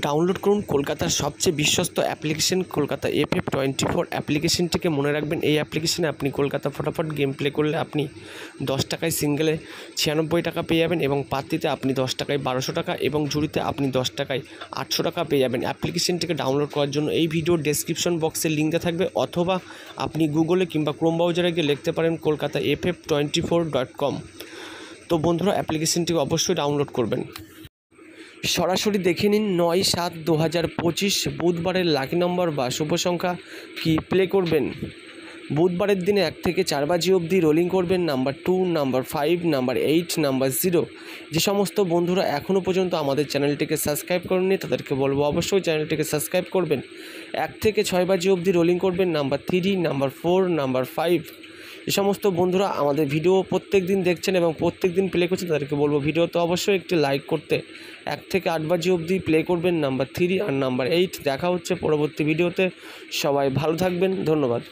Download করুন কলকাতার সবচেয়ে বিশ্বস্ত অ্যাপ্লিকেশন কলকাতা FF24 অ্যাপ্লিকেশনটিকে। মনে রাখবেন, এই অ্যাপ্লিকেশনে আপনি কলকাতা ফটাফট গেম প্লে করলে আপনি 10 টাকায় সিঙ্গেলে 96 টাকা পেয়ে যাবেন, এবং পাত্তিতে আপনি 10 টাকায় 1200 টাকা, এবং ঝুড়িতে আপনি 10 টাকায় 800 টাকা পেয়ে যাবেন। অ্যাপ্লিকেশনটিকে ডাউনলোড করার জন্য এই ভিডিওর ডেসক্রিপশন বক্সে লিঙ্ক দেওয়া থাকবে, অথবা আপনি গুগলে কিংবা ক্রোম ব্রাউজারে গিয়ে লিখতে পারেন কলকাতা FF24.com। তো বন্ধুরা, অ্যাপ্লিকেশনটিকে অবশ্যই ডাউনলোড করবেন। সরাসরি দেখে নিন 9/7/2025 বুধবারের লাকি নম্বর বা শুভ সংখ্যা কি প্লে করবেন। বুধবারের দিনে 1 থেকে 4 বাজি অবধি রোলিং করবেন নাম্বার 2, নাম্বার 5, নাম্বার 8, নাম্বার 0। যে সমস্ত বন্ধুরা এখনও পর্যন্ত আমাদের চ্যানেলটিকে সাবস্ক্রাইব করেননি তাদেরকে বলবো অবশ্যই চ্যানেলটিকে সাবস্ক্রাইব করবেন। 1 থেকে 6 বাজি অবধি রোলিং করবেন নাম্বার 3, নাম্বার 4, নাম্বার 5। যে সমস্ত বন্ধুরা আমাদের ভিডিও প্রত্যেক দিন দেখছেন এবং প্রত্যেক দিন প্লে করছেন তাদেরকে বলবো ভিডিওতে অবশ্যই একটি লাইক করতে। 1 থেকে 8 বাজি অবধি প্লে করবেন নাম্বার 3 আর নাম্বার 8। দেখা হচ্ছে পরবর্তী ভিডিওতে। সবাই ভালো থাকবেন, ধন্যবাদ।